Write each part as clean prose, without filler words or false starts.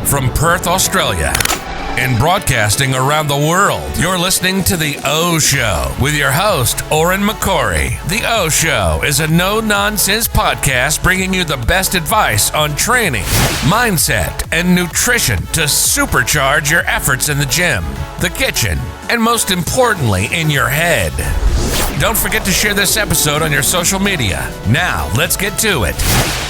From Perth, Australia, and broadcasting around the world, you're listening to The O Show with your host, Odhran McCorry. The O Show is a no-nonsense podcast bringing you the best advice on training, mindset, and nutrition to supercharge your efforts in the gym, the kitchen, and most importantly, in your head. Don't forget to share this episode on your social media. Now, let's get to it.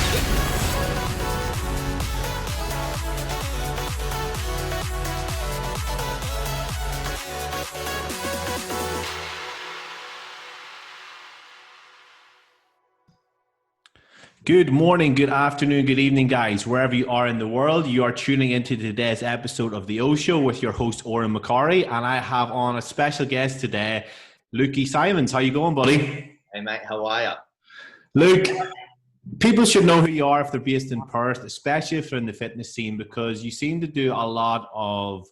Good morning, good afternoon, good evening, guys. Wherever you are in the world, you are tuning into today's episode of The O Show with your host, Odhran McCorry. And I have on a special guest today, Luke Symonds. How you going, buddy? Hey, mate. How are you? Luke, people should know who you are if they're based in Perth, especially if they're in the fitness scene, because you seem to do a lot of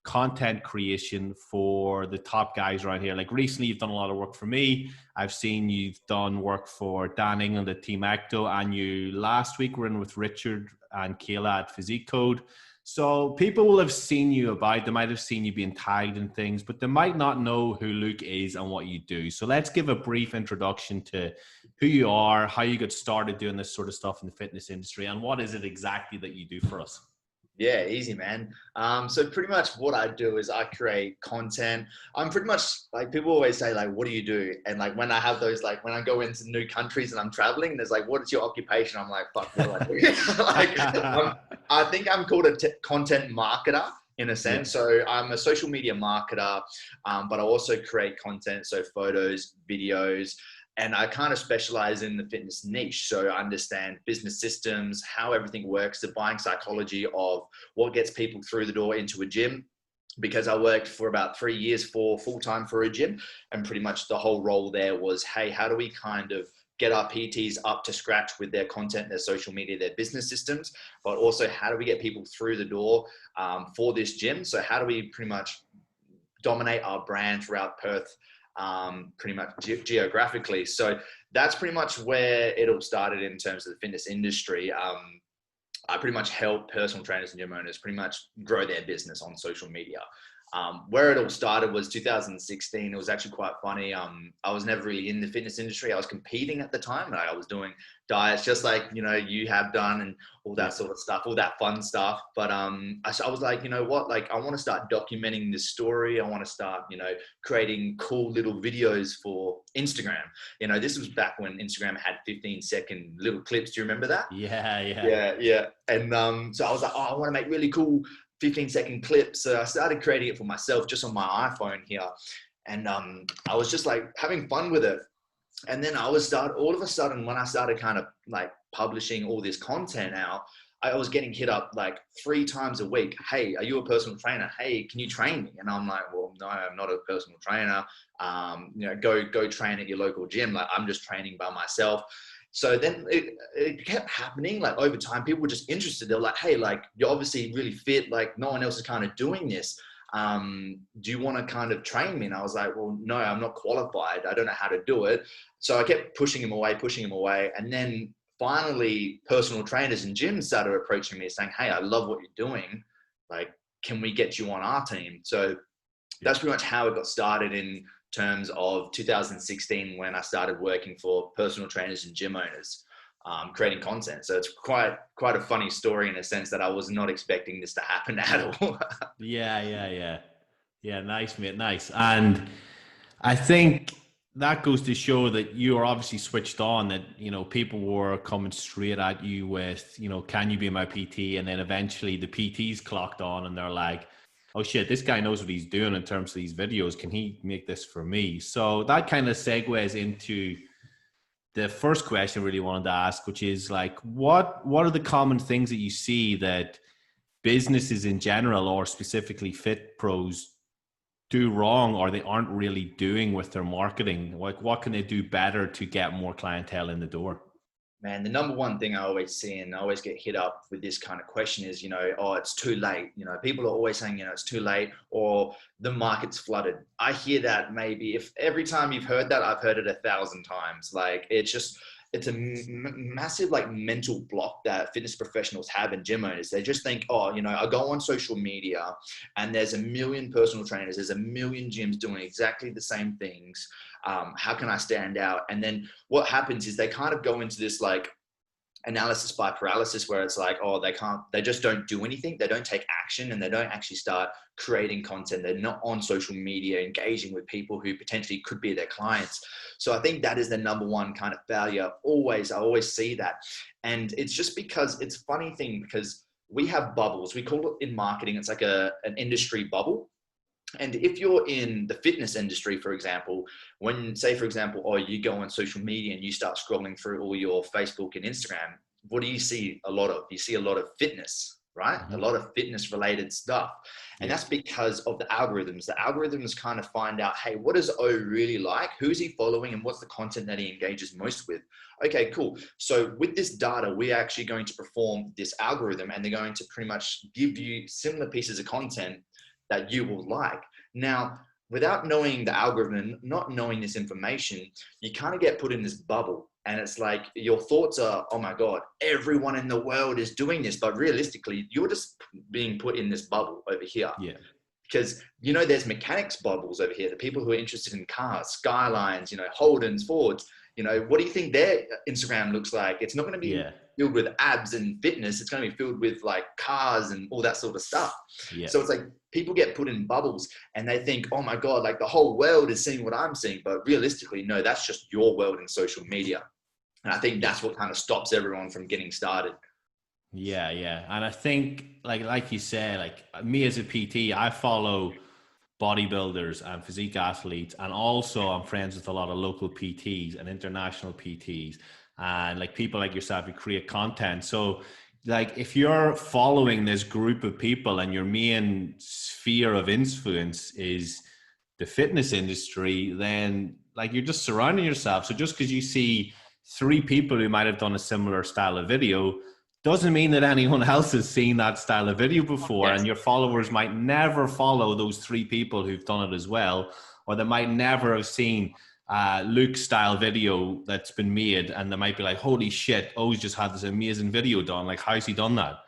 content creation for the top guys around here. Like recently, you've done a lot of work for me. I've seen you've done work for Dan England at Team Ecto, and you last week were in with Richard and Kayla at Physique Code. So people will have seen you about, they might have seen you being tagged in things, but they might not know who Luke is and what you do. So let's give a brief introduction to who you are, how you got started doing this sort of stuff in the fitness industry, and what is it exactly that you do for us? Yeah, easy, man. So pretty much what I do is I create content. I'm pretty much like, people always say like, what do you do? And like, when I have those, like when I go into new countries and I'm traveling, there's like, what is your occupation? I'm like, fuck, what do I do? I think I'm called a content marketer in a sense. So I'm a social media marketer, but I also create content. So photos, videos, and I kind of specialize in the fitness niche. So I understand business systems, how everything works, the buying psychology of what gets people through the door into a gym. Because I worked for about 3 years for full-time for a gym, and pretty much the whole role there was, hey, how do we kind of get our PTs up to scratch with their content, their social media, their business systems, but also how do we get people through the door for this gym? So how do we pretty much dominate our brand throughout Perth, pretty much geographically. So that's pretty much where it all started in terms of the fitness industry. I pretty much help personal trainers and gym owners pretty much grow their business on social media. Where it all started was 2016. It was actually quite funny. I was never really in the fitness industry. I was competing at the time. I was doing diets just like, you know, you have done and all that sort of stuff, all that fun stuff. But I was like, you know what, like I want to start documenting this story. I want to start, you know, creating cool little videos for Instagram. You know, this was back when Instagram had 15-second little clips. Do you remember that? Yeah. And so I was like, oh, I want to make really cool 15-second clips. So I started creating it for myself just on my iPhone here. And I was just like having fun with it. And then all of a sudden, when I started kind of like publishing all this content out, I was getting hit up like 3 times a week. Hey, are you a personal trainer? Hey, can you train me? And I'm like, well, no, I'm not a personal trainer. You know, go train at your local gym. Like I'm just training by myself. So then it kept happening, like over time, people were just interested. They're like, hey, like you're obviously really fit. Like no one else is kind of doing this. Do you want to kind of train me? And I was like, well, no, I'm not qualified. I don't know how to do it. So I kept pushing him away. And then finally personal trainers and gyms started approaching me saying, hey, I love what you're doing. Like, can we get you on our team? So that's pretty much how it got started in terms of 2016 when I started working for personal trainers and gym owners, creating content. So it's quite a funny story in a sense that I was not expecting this to happen at all. Yeah. Nice, mate. Nice. And I think that goes to show that you are obviously switched on, that, you know, people were coming straight at you with, you know, can you be my PT? And then eventually the PTs clocked on and they're like, oh shit, this guy knows what he's doing in terms of these videos. Can he make this for me? So that kind of segues into the first question I really wanted to ask, which is like, what are the common things that you see that businesses in general, or specifically fit pros, do wrong, or they aren't really doing with their marketing? Like, what can they do better to get more clientele in the door? Man, the number one thing I always see, and I always get hit up with this kind of question is, you know, oh, it's too late. You know, people are always saying, you know, it's too late, or the market's flooded. I hear that maybe if every time you've heard that, I've heard it 1,000 times. Like, it's just, it's a massive like mental block that fitness professionals have and gym owners. They just think, oh, you know, I go on social media and there's a million personal trainers, there's a million gyms doing exactly the same things. How can I stand out? And then what happens is they kind of go into this like analysis by paralysis, where it's like, oh, they just don't do anything. They don't take action, and they don't actually start creating content. They're not on social media, engaging with people who potentially could be their clients. So I think that is the number one kind of failure. I always see that. And it's just because it's a funny thing, because we have bubbles. We call it in marketing, it's like an industry bubble. And if you're in the fitness industry, for example, when say, for example, oh, you go on social media and you start scrolling through all your Facebook and Instagram, what do you see a lot of? You see a lot of fitness, right? Mm-hmm. A lot of fitness related stuff. And that's because of the algorithms. The algorithms kind of find out, hey, what does O really like? Who's he following? And what's the content that he engages most with? Okay, cool. So with this data, we're actually going to perform this algorithm, and they're going to pretty much give you similar pieces of content that you will like. Now, without knowing the algorithm, not knowing this information, you kind of get put in this bubble. And it's like your thoughts are, oh my God, everyone in the world is doing this. But realistically, you're just being put in this bubble over here. Yeah. Because, you know, there's mechanics bubbles over here, the people who are interested in cars, Skylines, you know, Holdens, Fords. You know, what do you think their Instagram looks like? It's not going to be filled with abs and fitness. It's going to be filled with like cars and all that sort of stuff. Yeah. So it's like people get put in bubbles and they think, oh my God, like the whole world is seeing what I'm seeing. But realistically, no, that's just your world in social media. And I think that's what kind of stops everyone from getting started. Yeah. Yeah. And I think like you say, like me as a PT, I follow bodybuilders and physique athletes, and also I'm friends with a lot of local PTs and international PTs, and like people like yourself who create content. So like if you're following this group of people and your main sphere of influence is the fitness industry, then like you're just surrounding yourself. So just because you see 3 people who might have done a similar style of video doesn't mean that anyone else has seen that style of video before. Yes. And your followers might never follow those 3 people who've done it as well, or they might never have seen Luke's style video that's been made, and they might be like, holy shit, O's just had this amazing video done. Like, how's he done that?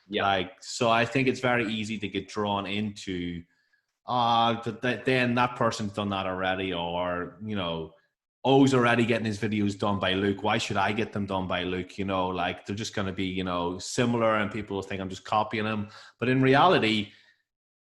Yeah. Like, so I think it's very easy to get drawn into, then that person's done that already, or, you know, O's already getting his videos done by Luke. Why should I get them done by Luke? You know, like they're just going to be, you know, similar, and people will think I'm just copying him. But in reality,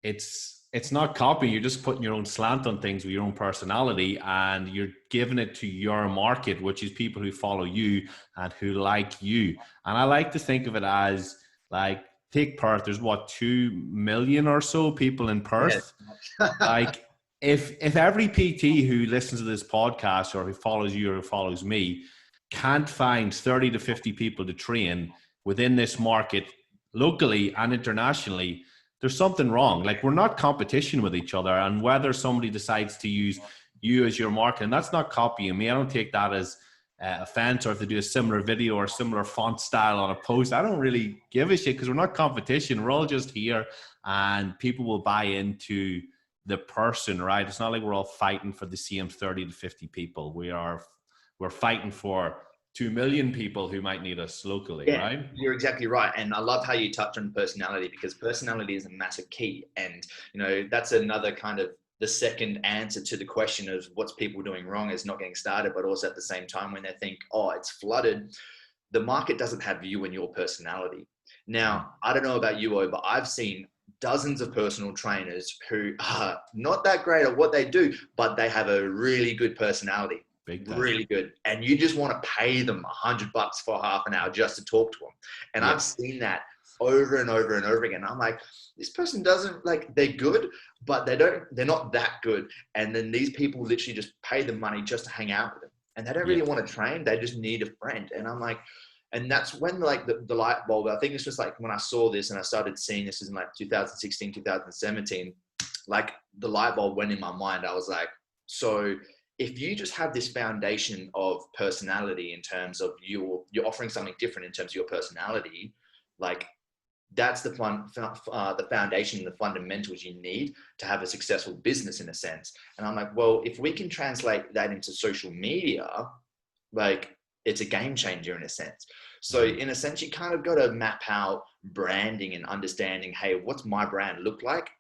it's not copying. You're just putting your own slant on things with your own personality, and you're giving it to your market, which is people who follow you and who like you. And I like to think of it as like, take Perth. There's what, 2 million or so people in Perth. Yes. Like, If every PT who listens to this podcast, or who follows you or who follows me, can't find 30 to 50 people to train within this market locally and internationally, there's something wrong. Like, we're not competition with each other. And whether somebody decides to use you as your market, and that's not copying me, I don't take that as offense, or if they do a similar video or similar font style on a post, I don't really give a shit, because we're not competition. We're all just here, and people will buy into the person, right? It's not like we're all fighting for the same 30 to 50 people. We're fighting for 2 million people who might need us locally, right? You're exactly right. And I love how you touch on personality, because personality is a massive key. And, you know, that's another kind of the second answer to the question of what's people doing wrong is not getting started, but also at the same time when they think, oh, it's flooded, the market doesn't have you and your personality. Now, I don't know about you, but I've seen dozens of personal trainers who are not that great at what they do, but they have a really good personality. Really good. And you just want to pay them $100 for half an hour just to talk to them. And I've seen that over and over and over again. I'm like, this person doesn't, like, they're good, but they're not that good. And then these people literally just pay them money just to hang out with them. And they don't really want to train. They just need a friend. And I'm like, and that's when like the light bulb, I think it's just like when I saw this and I started seeing this in like 2016, 2017, like the light bulb went in my mind. I was like, so if you just have this foundation of personality in terms of you're offering something different in terms of your personality, like that's the foundation, the fundamentals you need to have a successful business in a sense. And I'm like, well, if we can translate that into social media, like it's a game changer in a sense. So in a sense, you kind of got to map out branding and understanding, hey, what's my brand look like?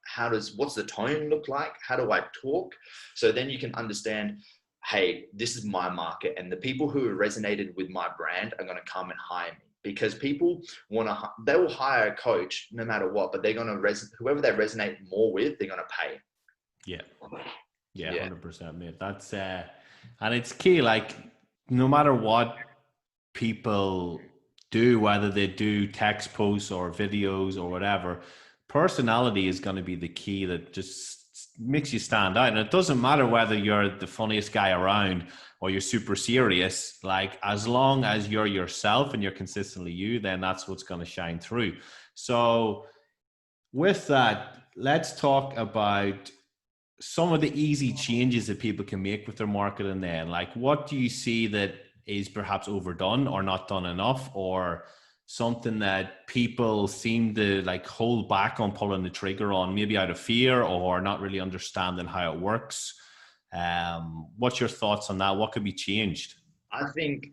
What's the tone look like? How do I talk? So then you can understand, hey, this is my market, and the people who have resonated with my brand are going to come and hire me. Because people they will hire a coach no matter what, but they're going to whoever they resonate more with, they're going to pay. Yeah. 100%, mate. That's and it's key. Like, no matter what people do, whether they do text posts or videos or whatever, personality is going to be the key that just makes you stand out. And it doesn't matter whether you're the funniest guy around or you're super serious. Like, as long as you're yourself and you're consistently you, then that's what's going to shine through. So with that, let's talk about some of the easy changes that people can make with their marketing then. Like, what do you see that is perhaps overdone or not done enough, or something that people seem to like hold back on pulling the trigger on, maybe out of fear or not really understanding how it works? What's your thoughts on that? What could be changed? I think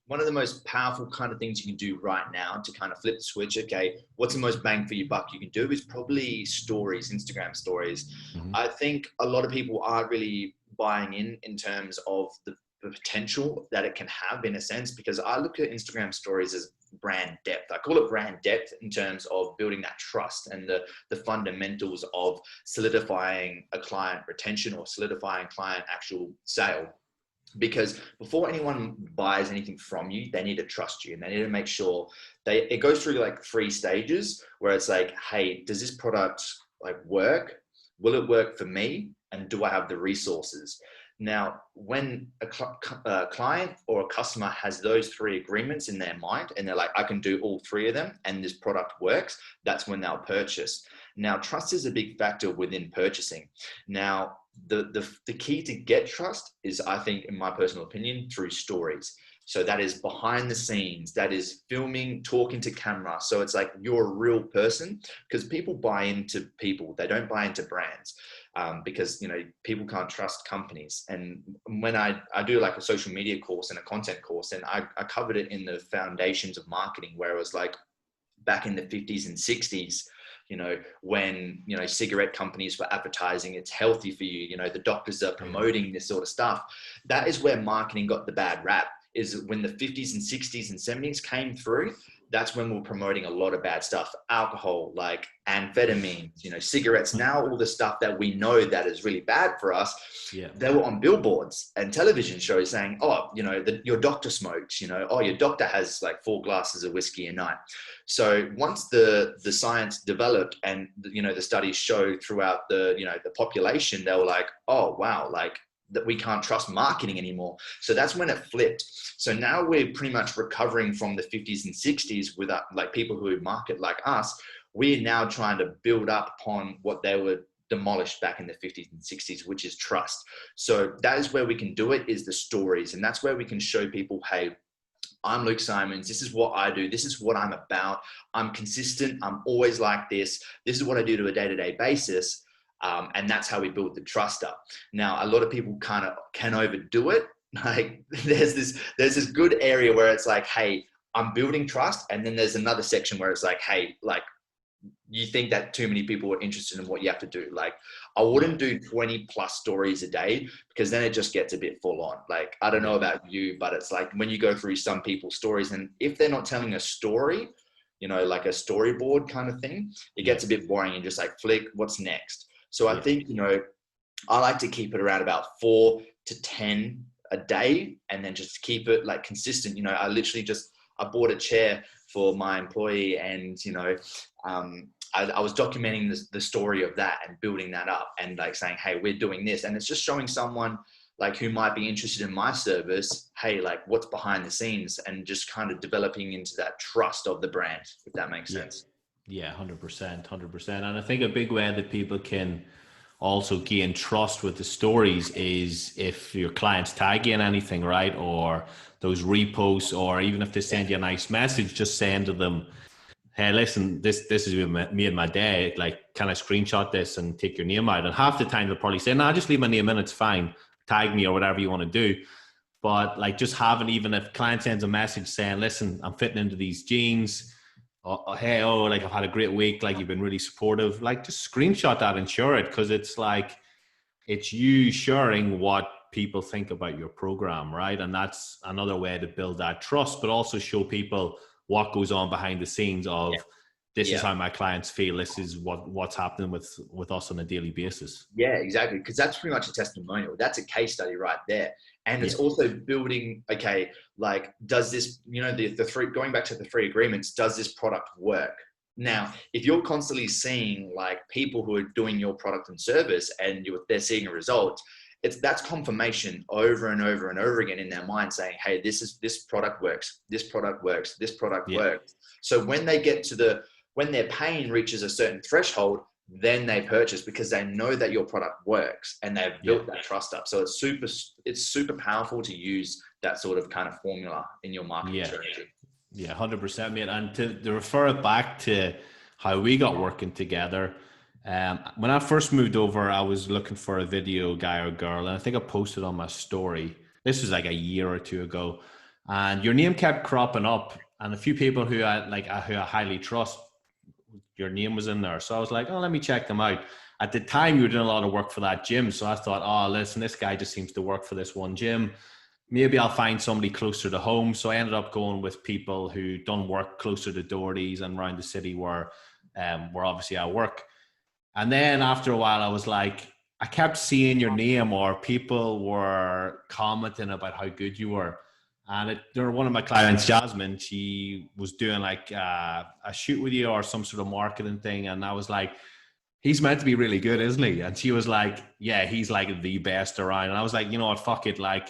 one of the most powerful kind of things you can do right now to kind of flip the switch, okay, what's the most bang for your buck you can do, is probably stories, Instagram stories. Mm-hmm. I think a lot of people aren't really buying in terms of the potential that it can have, in a sense, because I look at Instagram stories as brand depth. I call it brand depth in terms of building that trust and the fundamentals of solidifying a client retention or solidifying client actual sale. Because before anyone buys anything from you, they need to trust you, and they need to make sure it goes through like 3 stages where it's like, hey, does this product like work? Will it work for me? And do I have the resources? Now, when a client or a customer has those 3 agreements in their mind and they're like, I can do all 3 of them and this product works, that's when they'll purchase. Now, trust is a big factor within purchasing. Now, the key to get trust is, I think, in my personal opinion, through stories. So that is behind the scenes, that is filming, talking to camera. So it's like you're a real person, because people buy into people. They don't buy into brands, because, you know, people can't trust companies. And when I do like a social media course and a content course, and I covered it in the foundations of marketing, where it was like back in the 50s and 60s, you know, when, you know, cigarette companies were advertising it's healthy for you, you know, the doctors are promoting this sort of stuff. That is where marketing got the bad rap, is when the 50s and 60s and 70s came through. That's when we're promoting a lot of bad stuff, alcohol, like amphetamines, you know, cigarettes. Now all the stuff that we know that is really bad for us, they were on billboards and television shows saying, oh, you know, your doctor smokes, you know, oh, your doctor has like 4 glasses of whiskey a night. So once the science developed and, you know, the studies showed throughout the, you know, the population, they were like, oh, wow, like, that we can't trust marketing anymore. So that's when it flipped. So now we're pretty much recovering from the 50s and 60s with like people who market like us. We're now trying to build up upon what they were demolished back in the 50s and 60s, which is trust. So that is where we can do it, is the stories. And that's where we can show people, hey, I'm Luke Symonds. This is what I do. This is what I'm about. I'm consistent. I'm always like this. This is what I do to a day-to-day basis. And that's how we build the trust up. Now, a lot of people kind of can overdo it. Like there's this good area where it's like, hey, I'm building trust. And then there's another section where it's like, hey, like, you think that too many people are interested in what you have to do. Like, I wouldn't do 20 plus stories a day, because then it just gets a bit full on. Like, I don't know about you, but it's like when you go through some people's stories, and if they're not telling a story, you know, like a storyboard kind of thing, it gets a bit boring and just like, flick, what's next? So I think, you know, I like to keep it around about 4 to 10 a day, and then just keep it like consistent. You know, I bought a chair for my employee, and, you know, I was documenting the story of that and building that up, and like saying, hey, we're doing this. And it's just showing someone like who might be interested in my service, hey, like what's behind the scenes, and just kind of developing into that trust of the brand, if that makes sense. Yeah, 100%. And I think a big way that people can also gain trust with the stories is if your clients tag you in anything, right? Or those reposts, or even if they send you a nice message, just saying to them, hey, listen, this is me and my day. Like, can I screenshot this and take your name out? And half the time they'll probably say, no, just leave my name in, it's fine. Tag me or whatever you want to do. But like just having, even if client sends a message saying, listen, I'm fitting into these jeans. Hey, like I've had a great week. Like you've been really supportive. Like just screenshot that and share it. Cause it's like, it's you sharing what people think about your program, right? And that's another way to build that trust, but also show people what goes on behind the scenes of this is how my clients feel. This is what's happening with us on a daily basis. Yeah, exactly. Because that's pretty much a testimonial. That's a case study right there. And it's also building, okay, like, does this, the three, going back to the 3 agreements, does this product work? Now, if you're constantly seeing like people who are doing your product and service and they're seeing a result, that's confirmation over and over and over again in their mind saying, hey, this product works, this product works, this product works. So when they get when their pain reaches a certain threshold, then they purchase because they know that your product works and they've built that trust up. So it's super powerful to use that sort of kind of formula in your marketing strategy. Yeah, 100%, mate. And to refer it back to how we got working together, when I first moved over, I was looking for a video guy or girl, and I think I posted on my story. This was like a year or 2 ago, and your name kept cropping up, and a few people who I highly trust, your name was in there. So I was like, oh, let me check them out. At the time, you were doing a lot of work for that gym, so I thought, oh, listen, this guy just seems to work for this one gym. Maybe I'll find somebody closer to home. So I ended up going with people who done work closer to Doherty's and around the city where obviously I work. And then after a while, I was like, I kept seeing your name or people were commenting about how good you were. And one of my clients, Jasmine, she was doing like a shoot with you or some sort of marketing thing. And I was like, he's meant to be really good, isn't he? And she was like, yeah, he's like the best around. And I was like, you know what, fuck it. Like,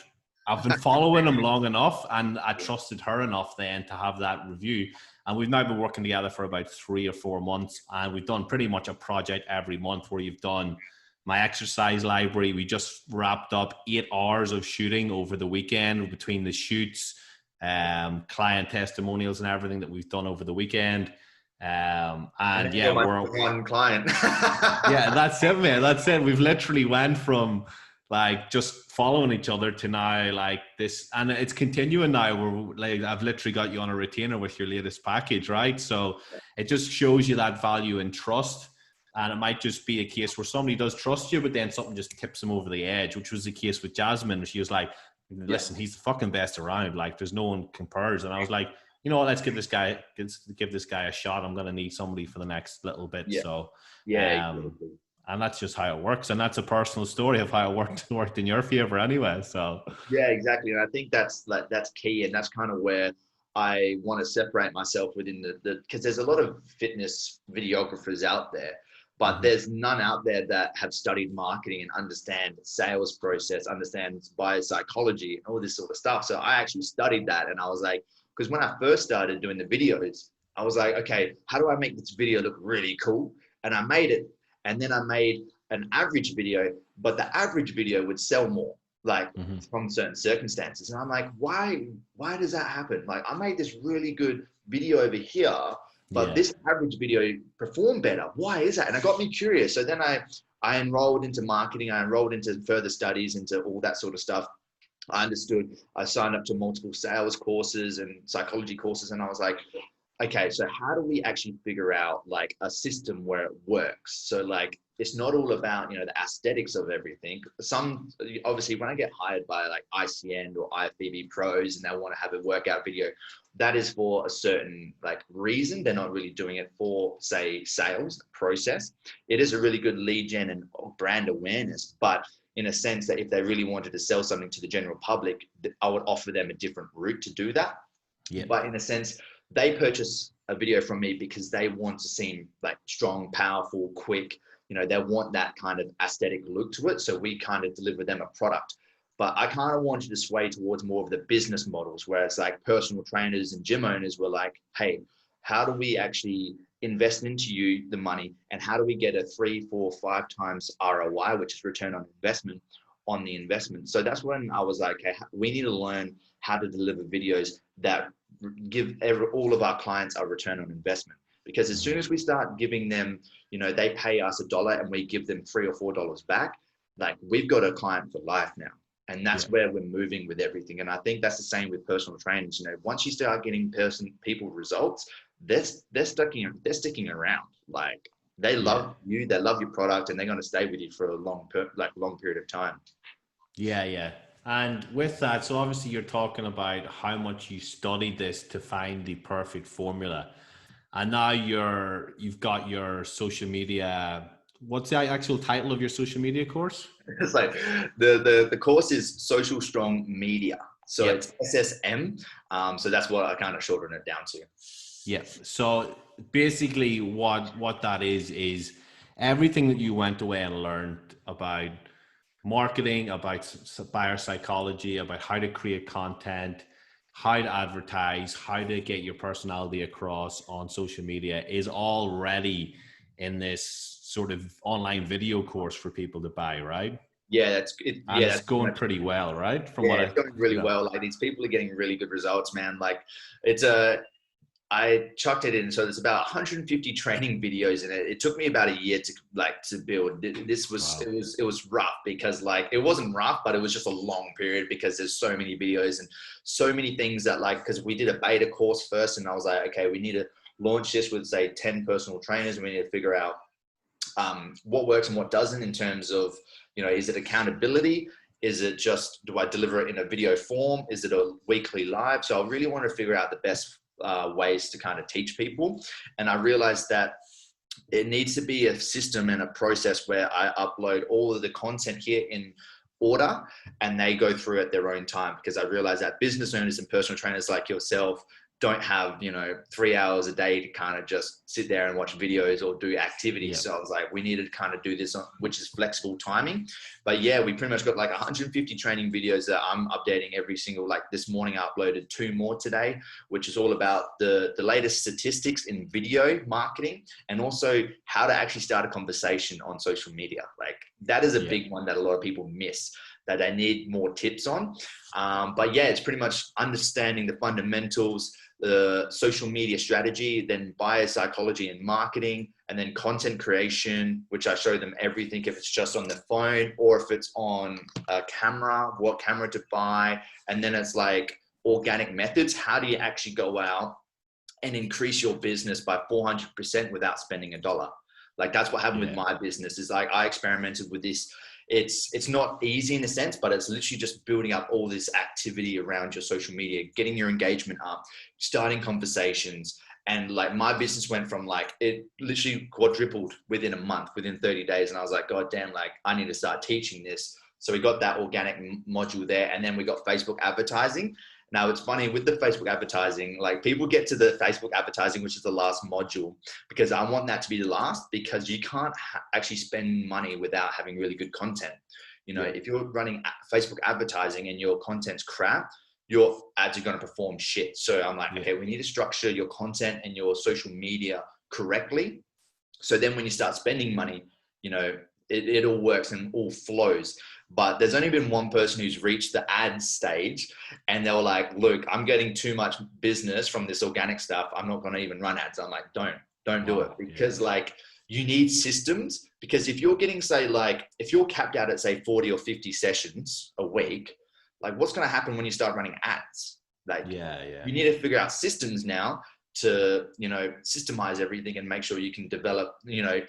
I've been following him long enough and I trusted her enough then to have that review. And we've now been working together for about 3 or 4 months. And we've done pretty much a project every month where you've done my exercise library. We just wrapped up 8 hours of shooting over the weekend between the shoots, client testimonials and everything that we've done over the weekend. And yeah, we're one client. Yeah, that's it, man. That's it. We've literally went from like just following each other to now like this, and it's continuing now. We're like, I've literally got you on a retainer with your latest package, right? So it just shows you that value and trust. And it might just be a case where somebody does trust you, but then something just tips them over the edge, which was the case with Jasmine. She was like, listen, he's the fucking best around. Like, there's no one compares. And I was like, you know what, let's give this guy a shot. I'm going to need somebody for the next little bit. Yeah. So, exactly. And that's just how it works. And that's a personal story of how it worked in your favor anyway. So, yeah, exactly. And I think that's key. And that's kind of where I want to separate myself within because there's a lot of fitness videographers out there, but there's none out there that have studied marketing and understand sales process, understand biopsychology and all this sort of stuff. So I actually studied that. And I was like, because when I first started doing the videos, I was like, okay, how do I make this video look really cool? And I made it. And then I made an average video, but the average video would sell more, like from certain circumstances. And I'm like, why does that happen? Like, I made this really good video over here, but this average video performed better. Why is that? And it got me curious. So then I enrolled into marketing. I enrolled into further studies into all that sort of stuff. I understood. I signed up to multiple sales courses and psychology courses. And I was like, okay, so how do we actually figure out like a system where it works? So like, it's not all about, the aesthetics of everything. Obviously when I get hired by like ICN or IFBB pros and they want to have a workout video, that is for a certain like reason. They're not really doing it for, say, sales process. It is a really good lead gen and brand awareness, but in a sense that if they really wanted to sell something to the general public, I would offer them a different route to do that. Yeah. But in a sense, they purchase a video from me because they want to seem like strong, powerful, quick. They want that kind of aesthetic look to it. So we kind of deliver them a product. But I kind of wanted to sway towards more of the business models where it's like personal trainers and gym owners were like, hey, how do we actually invest into you the money? And how do we get a 3, 4, 5 times ROI, which is return on investment on the investment? So that's when I was like, hey, we need to learn how to deliver videos that give all of our clients a return on investment. Because as soon as we start giving them, they pay us $1 and we give them $3 or $4 back, like we've got a client for life now. And that's where we're moving with everything. And I think that's the same with personal trainers. Once you start getting people results, they're sticking around. Like they love you, they love your product, and they're going to stay with you for a long period of time. Yeah. And with that, so obviously you're talking about how much you studied this to find the perfect formula. And now you've got your social media. What's the actual title of your social media course? It's like the course is Social Strong Media. So it's SSM. So that's what I kind of shorten it down to. Yeah. So basically what that is everything that you went away and learned about marketing, about buyer psychology, about how to create content, how to advertise, how to get your personality across on social media is already in this sort of online video course for people to buy, right? Yeah, that's it. And it's going pretty well, right? It's going really well. Like these people are getting really good results, man. Like I chucked it in. So there's about 150 training videos in it. It took me about a year to build. This was, it was rough because like, it wasn't rough, but it was just a long period because there's so many videos and so many things that like, cause we did a beta course first and I was like, okay, we need to launch this with say 10 personal trainers and we need to figure out what works and what doesn't in terms of, is it accountability? Is it just, do I deliver it in a video form? Is it a weekly live? So I really want to figure out the best ways to kind of teach people. And I realized that it needs to be a system and a process where I upload all of the content here in order and they go through at their own time, because I realized that business owners and personal trainers like yourself don't have 3 hours a day to kind of just sit there and watch videos or do activities. So I was like, we need to kind of do this which is flexible timing. But yeah, we pretty much got like 150 training videos that I'm updating every single, like this morning I uploaded 2 more today, which is all about the latest statistics in video marketing and also how to actually start a conversation on social media. Like that is a big one that a lot of people miss, that they need more tips on. But yeah, it's pretty much understanding the fundamentals, the social media strategy, then buyer psychology and marketing, and then content creation, which I show them everything, if it's just on the phone or if it's on a camera, what camera to buy. And then it's like organic methods. How do you actually go out and increase your business by 400% without spending $1? Like that's what happened with my business. Is like I experimented with this. It's not easy in a sense, but it's literally just building up all this activity around your social media, getting your engagement up, starting conversations. And like my business went from like, it literally quadrupled within a month, within 30 days. And I was like, God damn, like I need to start teaching this. So we got that organic module there. And then we got Facebook advertising. Now it's funny with the Facebook advertising, like people get to the Facebook advertising, which is the last module, because I want that to be the last, because you can't actually spend money without having really good content. If you're running Facebook advertising and your content's crap, your ads are going to perform shit. So I'm like, okay, we need to structure your content and your social media correctly. So then when you start spending money, it all works and all flows. But there's only been one person who's reached the ad stage and they were like, Luke, I'm getting too much business from this organic stuff. I'm not going to even run ads. I'm like, don't do it, because like you need systems, because if you're getting, say, like if you're capped out at say 40 or 50 sessions a week, like what's going to happen when you start running ads? Like, you need to figure out systems now to, systemize everything and make sure you can develop,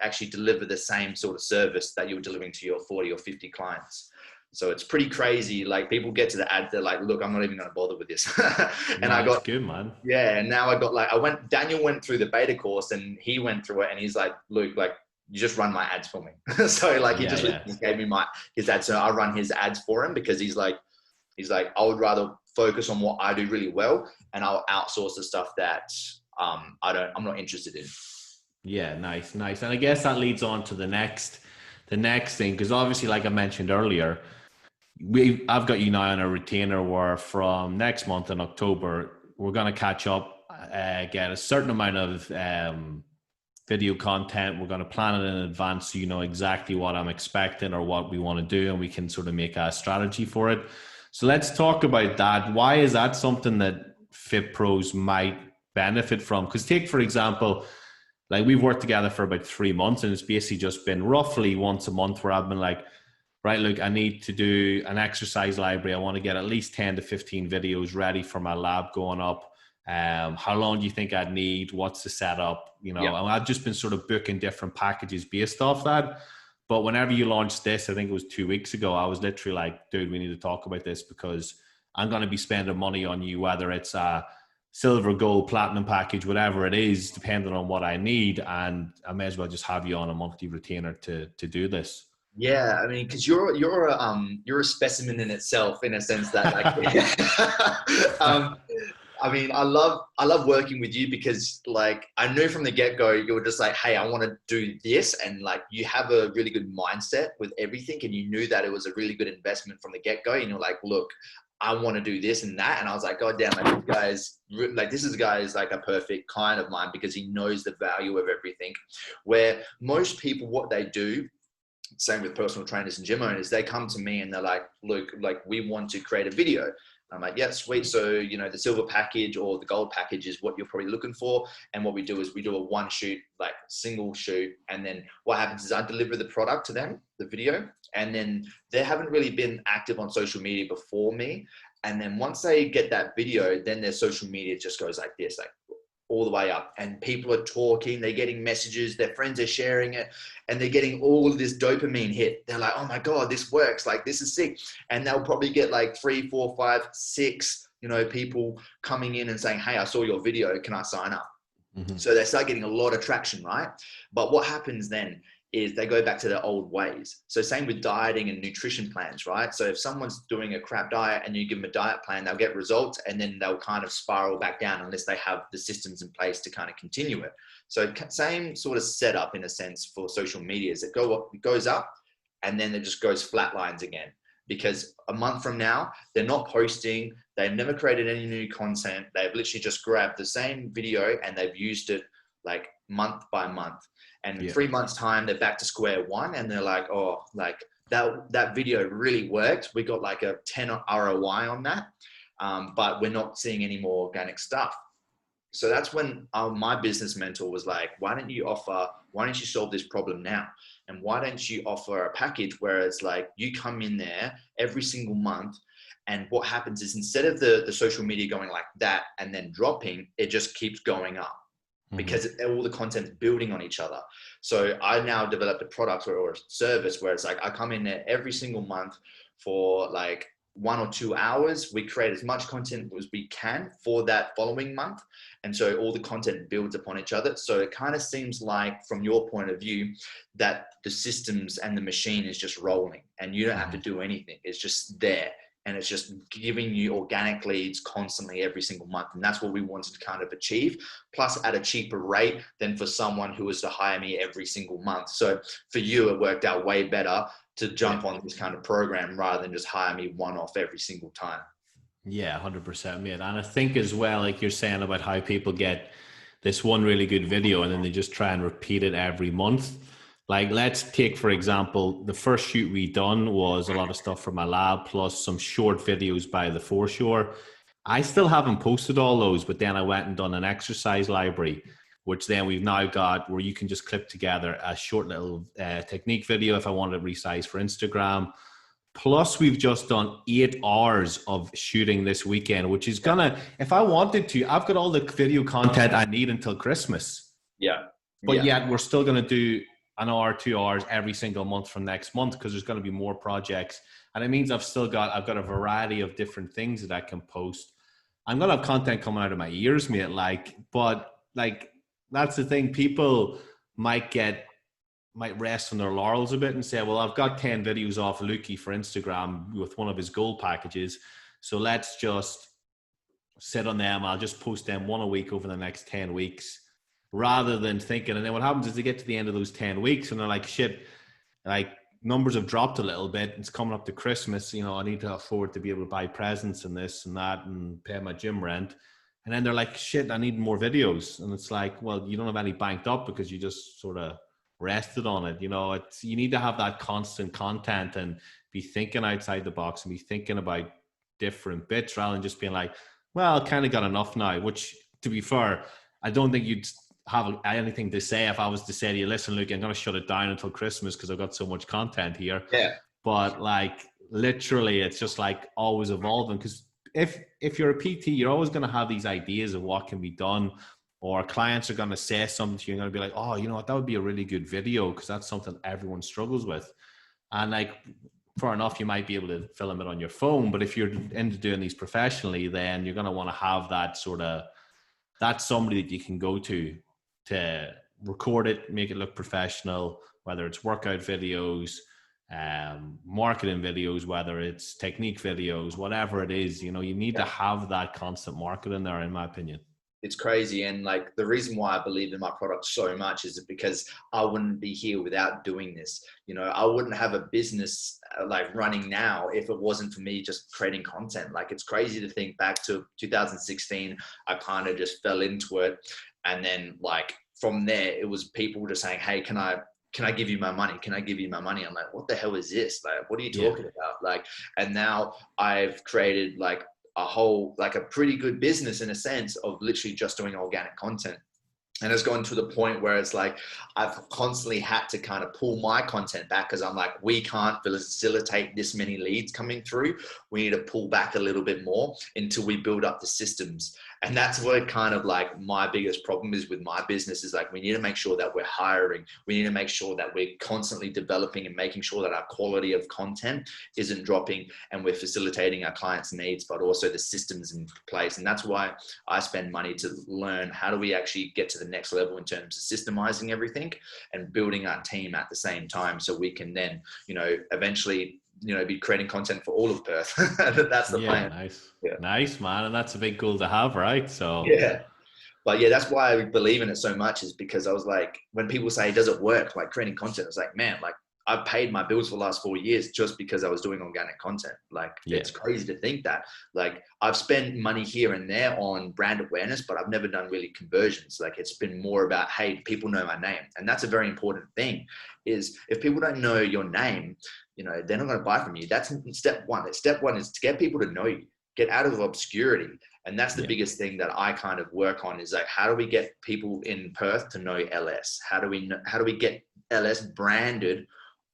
actually deliver the same sort of service that you're delivering to your 40 or 50 clients. So it's pretty crazy. Like people get to the ad, they're like, look, I'm not even going to bother with this. And I got good, man. Yeah. And now I got like, Daniel went through the beta course and he went through it and he's like, Luke, like you just run my ads for me. So like he just gave me his ads. So I run his ads for him, because he's like, I would rather focus on what I do really well, and I'll outsource the stuff that I'm not interested in. Yeah, nice. And I guess that leads on to the next thing, because obviously, like I mentioned earlier, I've got you now on a retainer where from next month in October, we're going to catch up, get a certain amount of video content. We're going to plan it in advance so you know exactly what I'm expecting or what we want to do, and we can sort of make a strategy for it. So let's talk about that. Why is that something that Fit Pros might benefit from? Because take, for example, like we've worked together for about 3 months and it's basically just been roughly once a month where I've been like, right, Luke, I need to do an exercise library. I want to get at least 10 to 15 videos ready for my lab going up. How long do you think I'd need? What's the setup? You know, and I've just been sort of booking different packages based off that. But whenever you launched this, I think it was 2 weeks ago, I was literally like, dude, we need to talk about this because I'm going to be spending money on you, whether it's a silver, gold, platinum package, whatever it is, depending on what I need. And I may as well just have you on a monthly retainer to do this. Yeah, I mean, because you're a specimen in itself, in a sense that, like, I mean, I love working with you because, like, I knew from the get-go you were just like, hey, I want to do this, and like you have a really good mindset with everything, and you knew that it was a really good investment from the get-go, and you're like, look, I want to do this and that, and I was like, God damn, like, this guy is like a perfect client of mine because he knows the value of everything. Where most people, what they do, same with personal trainers and gym owners, they come to me and they're like, look, like, we want to create a video. I'm like, yeah, sweet. So, you know, the silver package or the gold package is what you're probably looking for. And what we do is we do a one shoot, like single shoot. And then what happens is I deliver the product to them, the video, and then they haven't really been active on social media before me. And then once they get that video, then their social media just goes like this, like all the way up, and people are talking, they're getting messages, their friends are sharing it, and they're getting all of this dopamine hit. They're like, oh my God, this works, like, this is sick. And they'll probably get like 3, 4, 5, 6, you know, people coming in and saying, hey, I saw your video, can I sign up? Mm-hmm. So they start getting a lot of traction, right? But what happens then is they go back to their old ways. So same with dieting and nutrition plans, right? So if someone's doing a crap diet and you give them a diet plan, they'll get results, and then they'll kind of spiral back down unless they have the systems in place to kind of continue it. So same sort of setup in a sense for social media is it goes up and then it just goes flatlines again. Because a month from now, they're not posting, they've never created any new content. They've literally just grabbed the same video and they've used it like month by month. And in 3 months' time, they're back to square one, and they're like, "Oh, like that video really worked. We got like a 10 ROI on that, but we're not seeing any more organic stuff." So that's when my business mentor was like, "Why don't you solve this problem now? And why don't you offer a package where it's like you come in there every single month, and what happens is instead of the social media going like that and then dropping, it just keeps going up." Because all the content's building on each other. So I now developed a product or a service where it's like, I come in there every single month for like 1 or 2 hours. We create as much content as we can for that following month. And so all the content builds upon each other. So it kind of seems like, from your point of view, that the systems and the machine is just rolling and you don't have to do anything. It's just there. And it's just giving you organic leads constantly every single month. And that's what we wanted to kind of achieve, plus at a cheaper rate than for someone who was to hire me every single month. So for you, it worked out way better to jump on this kind of program rather than just hire me one-off every single time. Yeah, 100%, mate. And I think as well, like you're saying about how people get this one really good video and then they just try and repeat it every month. Like, let's take, for example, the first shoot we done was a lot of stuff from my lab, plus some short videos by the foreshore. I still haven't posted all those, but then I went and done an exercise library, which then we've now got where you can just clip together a short little technique video if I wanted to resize for Instagram. Plus, we've just done 8 hours of shooting this weekend, which is gonna, if I wanted to, I've got all the video content I need until Christmas. Yeah. But yet we're still gonna do an hour, 2 hours every single month from next month because there's going to be more projects. And it means I've got a variety of different things that I can post. I'm going to have content coming out of my ears, mate. But that's the thing. People might rest on their laurels a bit and say, well, I've got 10 videos off Lukey for Instagram with one of his gold packages. So let's just sit on them. I'll just post them one a week over the next 10 weeks. Rather than thinking, and then what happens is they get to the end of those 10 weeks and they're like, shit, like numbers have dropped a little bit. It's coming up to Christmas. You know, I need to afford to be able to buy presents and this and that and pay my gym rent. And then they're like, shit, I need more videos. And it's like, well, you don't have any banked up because you just sort of rested on it. You know, you need to have that constant content and be thinking outside the box and be thinking about different bits rather than just being like, well, I kind of got enough now, which, to be fair, I don't think you'd have anything to say if I was to say to you, listen, Luke, I'm going to shut it down until Christmas because I've got so much content here. Yeah. but like literally it's just like always evolving, because if you're a PT, you're always going to have these ideas of what can be done, or clients are going to say something to you, you're going to be like, oh, you know what, that would be a really good video, because that's something everyone struggles with. And like, fair enough, you might be able to film it on your phone, but if you're into doing these professionally, then you're going to want to have that sort of, that's somebody that you can go to record it, make it look professional, whether it's workout videos, marketing videos, whether it's technique videos, whatever it is, you know, you need to have that constant marketing there, in my opinion. It's crazy. And like the reason why I believe in my product so much is because I wouldn't be here without doing this. You know, I wouldn't have a business like running now if it wasn't for me just creating content. Like, it's crazy to think back to 2016, I kind of just fell into it. And then like from there, it was people just saying, hey, can I give you my money? Can I give you my money? I'm like, what the hell is this? Like, what are you talking about? Like, and now I've created like a whole, like a pretty good business in a sense of literally just doing organic content. And it's gone to the point where it's like, I've constantly had to kind of pull my content back, because I'm like, we can't facilitate this many leads coming through. We need to pull back a little bit more until we build up the systems. And that's what kind of like my biggest problem is with my business, is like, we need to make sure that we're hiring. We need to make sure that we're constantly developing and making sure that our quality of content isn't dropping, and we're facilitating our clients' needs, but also the systems in place. And that's why I spend money to learn how do we actually get to the next level in terms of systemizing everything and building our team at the same time, so we can then, you know, eventually, you know, be creating content for all of Perth. That's the plan. Nice. Nice, man. And that's a big goal to have, right? So but yeah, that's why I believe in it so much, is because I was like, when people say, does it work, like creating content, it's like, man, like I've paid my bills for the last 4 years just because I was doing organic content. Like, it's crazy to think that. Like, I've spent money here and there on brand awareness, but I've never done really conversions. Like, it's been more about, hey, people know my name. And that's a very important thing, is if people don't know your name, you know, they're not going to buy from you. That's step one. Step one is to get people to know you, get out of obscurity. And that's the biggest thing that I kind of work on, is like, how do we get people in Perth to know LS? How do we get LS branded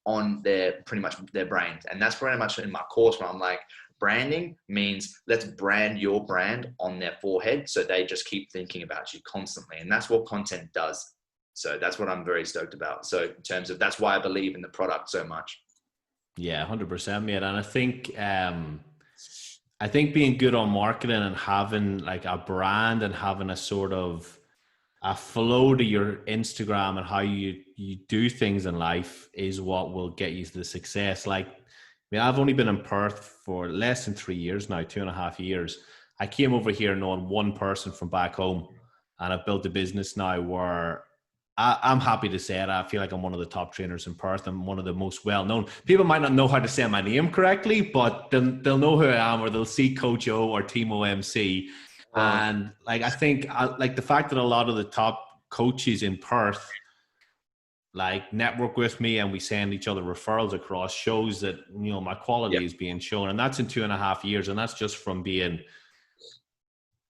on their, pretty much their brains? And that's pretty much in my course, where I'm like, branding means let's brand your brand on their forehead, so they just keep thinking about you constantly. And that's what content does. So that's what I'm very stoked about. So in terms of, that's why I believe in the product so much. Yeah, 100%, mate. And I think being good on marketing and having like a brand and having a sort of a flow to your Instagram and how you do things in life is what will get you to the success. Like, I mean, I've only been in Perth for less than 3 years now, 2.5 years. I came over here knowing one person from back home, and I've built a business now where I'm happy to say it. I feel like I'm one of the top trainers in Perth. I'm one of the most well-known. People might not know how to say my name correctly, but they'll know who I am, or they'll see Coach O or Timo MC. And like, I think like the fact that a lot of the top coaches in Perth like network with me, and we send each other referrals across, shows that, you know, my quality is being shown. And that's in 2.5 years. And that's just from being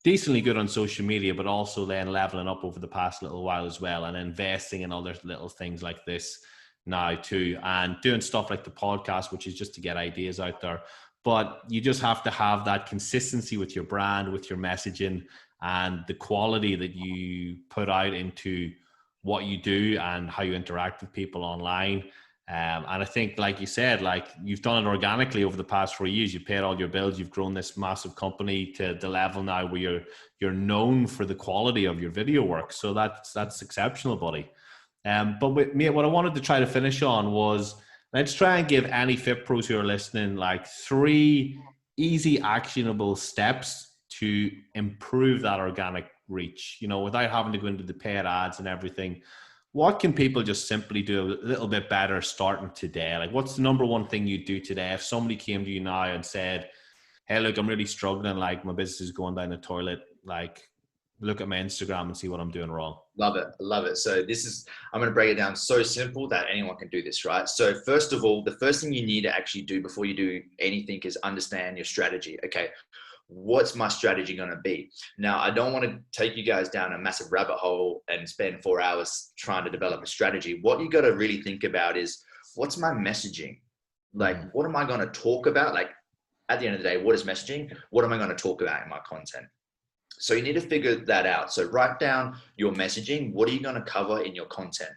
decently good on social media, but also then leveling up over the past little while as well, and investing in other little things like this now too, and doing stuff like the podcast, which is just to get ideas out there. But you just have to have that consistency with your brand, with your messaging, and the quality that you put out into what you do and how you interact with people online. And I think, like you said, like, you've done it organically over the past 4 years. You've paid all your bills. You've grown this massive company to the level now where you're known for the quality of your video work. So that's exceptional, buddy. But with me, what I wanted to try to finish on was, let's try and give any fit pros who are listening like 3 easy, actionable steps to improve that organic reach, you know, without having to go into the paid ads and everything. What can people just simply do a little bit better starting today? Like, what's the number one thing you do today? If somebody came to you now and said, hey, look, I'm really struggling, like my business is going down the toilet, like, look at my Instagram and see what I'm doing wrong. Love it. Love it. So I'm going to break it down so simple that anyone can do this, right? So first of all, the first thing you need to actually do before you do anything is understand your strategy. Okay, what's my strategy going to be? Now, I don't want to take you guys down a massive rabbit hole and spend 4 hours trying to develop a strategy. What you got to really think about is, what's my messaging? Like, what am I going to talk about? Like, at the end of the day, what is messaging? What am I going to talk about in my content? So you need to figure that out. So write down your messaging. What are you going to cover in your content?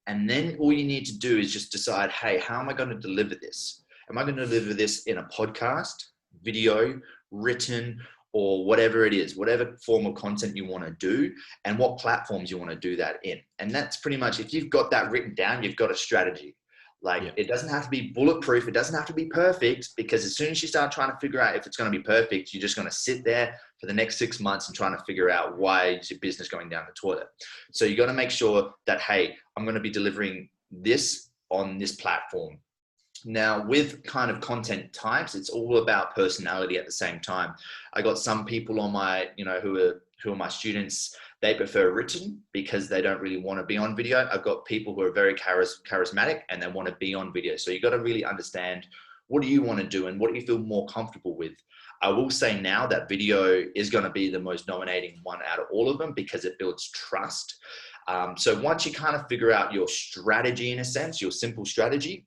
And then all you need to do is just decide, hey, how am I going to deliver this? Am I going to deliver this in a podcast, video, written, or whatever it is, whatever form of content you want to do, and what platforms you want to do that in? And that's pretty much, if you've got that written down, you've got a strategy. Like, it doesn't have to be bulletproof. It doesn't have to be perfect, because as soon as you start trying to figure out if it's going to be perfect, you're just going to sit there for the next 6 months and trying to figure out why is your business going down the toilet. So you got to make sure that, hey, I'm going to be delivering this on this platform. Now, with kind of content types, it's all about personality at the same time. I got some people on my, who are my students. They prefer written because they don't really want to be on video. I've got people who are very charismatic and they want to be on video. So you got to really understand, what do you want to do and what do you feel more comfortable with? I will say now that video is going to be the most dominating one out of all of them, because it builds trust. So once you kind of figure out your strategy, in a sense, your simple strategy,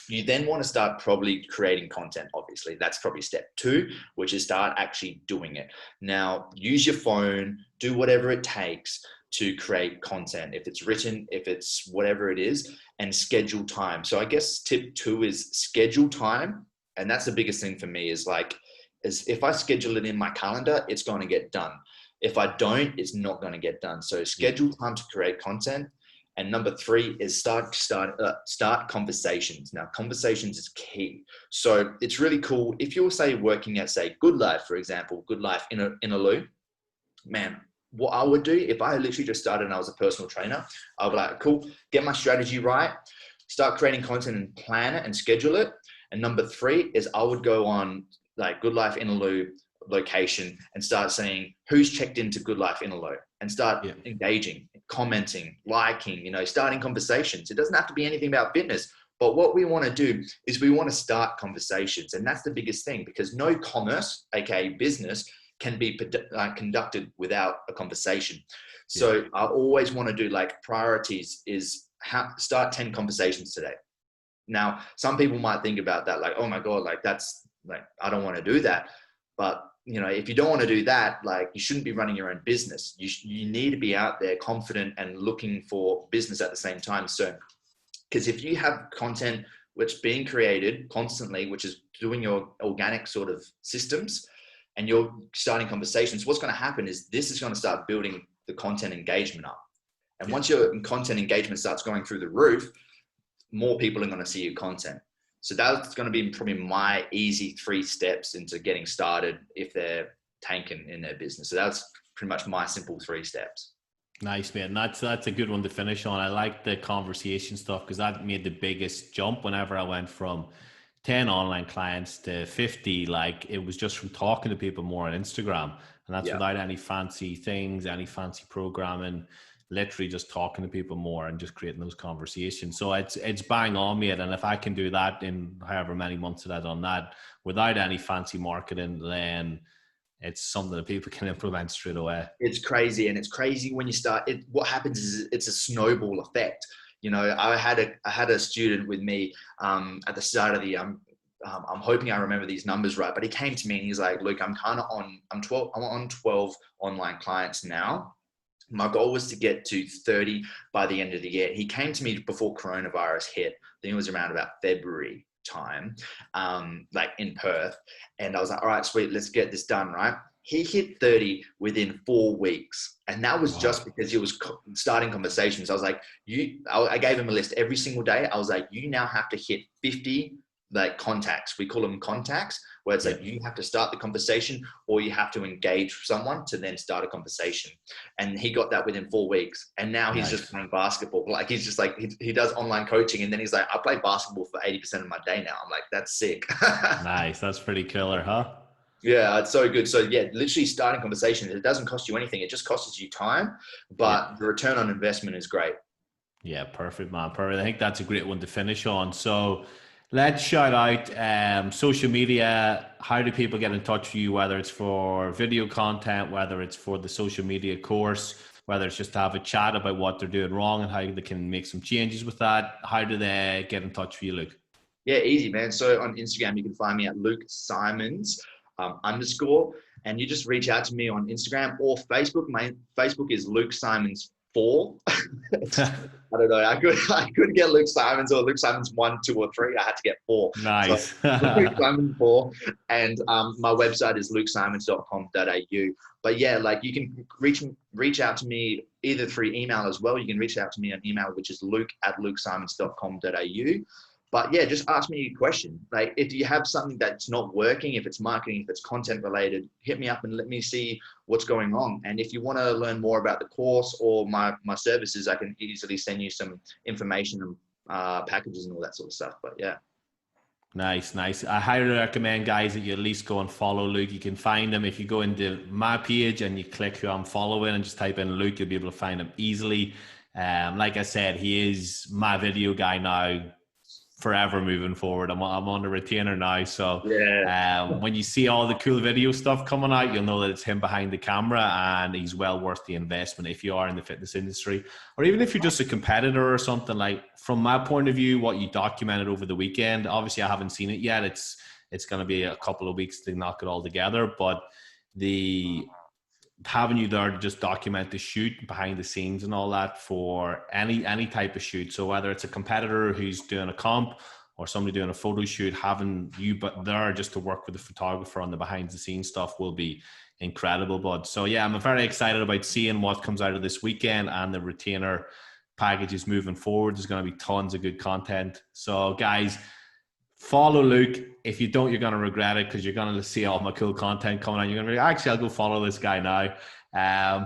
you then want to start probably creating content. Obviously, that's probably step 2, which is start actually doing it. Now, use your phone, do whatever it takes to create content. If it's written, if it's whatever it is, and schedule time. So I guess tip 2 is schedule time. And that's the biggest thing for me, is if I schedule it in my calendar, it's going to get done. If I don't, it's not going to get done. So schedule time to create content. And number 3 is start conversations. Now, conversations is key. So it's really cool. If you're, say, working at, say, Good Life, for example, Good Life in a loop, man, what I would do if I literally just started and I was a personal trainer, I would be like, cool, get my strategy right, start creating content and plan it and schedule it. And number 3 is I would go on like Good Life in a loop location and start saying who's checked into Good Life in a loop, and start engaging, commenting, liking, starting conversations. It doesn't have to be anything about fitness, but what we want to do is we want to start conversations. And that's the biggest thing, because no commerce, aka business, can be conducted without a conversation. So I always want to do, like, priorities is start 10 conversations today. Now, some people might think about that, like, oh my God, like that's like, I don't want to do that. But if you don't want to do that, like, you shouldn't be running your own business. You need to be out there confident and looking for business at the same time. So, because if you have content which is being created constantly, which is doing your organic sort of systems, and you're starting conversations, what's going to happen is this is going to start building the content engagement up. And once your content engagement starts going through the roof, more people are going to see your content. So that's going to be probably my easy 3 steps into getting started if they're tanking in their business. So that's pretty much my simple 3 steps. Nice, man. That's a good one to finish on. I like the conversation stuff, because that made the biggest jump whenever I went from 10 online clients to 50. Like, it was just from talking to people more on Instagram, and that's without any fancy things, any fancy programming. Literally just talking to people more and just creating those conversations. So it's bang on, mate. And if I can do that in however many months that I've done that without any fancy marketing, then it's something that people can implement straight away. It's crazy. And it's crazy when you start it. What happens is it's a snowball effect. I had a student with me at the start of the year. I'm hoping I remember these numbers right, but he came to me and he's like, Luke, I'm on 12 online clients now. My goal was to get to 30 by the end of the year. He came to me before coronavirus hit. I think it was around about February time, like in Perth. And I was like, all right, sweet, let's get this done, right? He hit 30 within 4 weeks. And that was just because he was starting conversations. I was like, I gave him a list every single day. I was like, you now have to hit 50 like contacts. We call them contacts, where it's like you have to start the conversation or you have to engage someone to then start a conversation. And he got that within 4 weeks. And now he's just playing basketball. Like, he's just like, he does online coaching. And then he's like, I play basketball for 80% of my day now. I'm like, that's sick. Nice. That's pretty killer, huh? Yeah, it's so good. So yeah, literally starting conversations, it doesn't cost you anything. It just costs you time, but the return on investment is great. Yeah, perfect, man. Perfect. I think that's a great one to finish on. So let's shout out social media. How do people get in touch with you, whether it's for video content, whether it's for the social media course, whether it's just to have a chat about what they're doing wrong and how they can make some changes with that? How do they get in touch with you, Luke? Yeah, easy, man. So on Instagram, you can find me at Luke Symonds _ and you just reach out to me on Instagram or Facebook. My Facebook is Luke Symonds 4. I don't know. I couldn't get Luke Symonds or Luke Symonds 1, 2, or 3. I had to get 4. Nice. So, Luke Symonds 4. And my website is lukesymonds.com.au. But yeah, like you can reach out to me either through email as well. You can reach out to me on email, which is luke@lukesymonds.com.au. But yeah, just ask me a question. Like if you have something that's not working, if it's marketing, if it's content related, hit me up and let me see what's going on. And if you want to learn more about the course or my services, I can easily send you some information and packages and all that sort of stuff. But yeah. Nice. I highly recommend, guys, that you at least go and follow Luke. You can find him if you go into my page and you click who I'm following and just type in Luke, you'll be able to find him easily. Like I said, he is my video guy now, forever moving forward. I'm on the retainer now, so when you see all the cool video stuff coming out, you'll know that it's him behind the camera, and he's well worth the investment if you are in the fitness industry, or even if you're just a competitor or something. Like from my point of view, what you documented over the weekend, obviously I haven't seen it yet. It's going to be a couple of weeks to knock it all together, but having you there to just document the shoot behind the scenes and all that for any type of shoot. So whether it's a competitor who's doing a comp or somebody doing a photo shoot, having you but there just to work with the photographer on the behind the scenes stuff will be incredible, bud. So yeah, I'm very excited about seeing what comes out of this weekend and the retainer packages moving forward. There's going to be tons of good content. So guys, follow Luke. If you don't, you're going to regret it, because you're going to see all my cool content coming out. You're going to be like, actually, I'll go follow this guy now.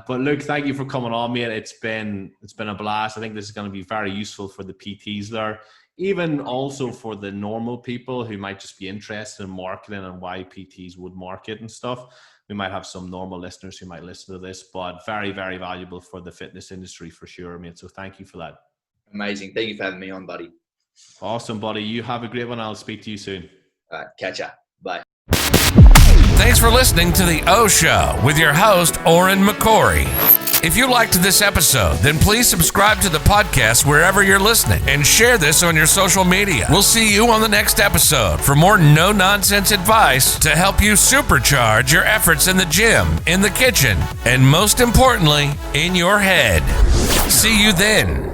But Luke, thank you for coming on, mate. It's been a blast. I think this is going to be very useful for the PTs there, even also for the normal people who might just be interested in marketing and why PTs would market and stuff. We might have some normal listeners who might listen to this, but very, very valuable for the fitness industry for sure, mate. So thank you for that. Amazing. Thank you for having me on, buddy. Awesome, buddy. You have a great one. I'll speak to you soon. All right, catch ya. Bye. Thanks for listening to The O Show with your host, Odhran McCory. If you liked this episode, then please subscribe to the podcast wherever you're listening and share this on your social media. We'll see you on the next episode for more no-nonsense advice to help you supercharge your efforts in the gym, in the kitchen, and most importantly, in your head. See you then.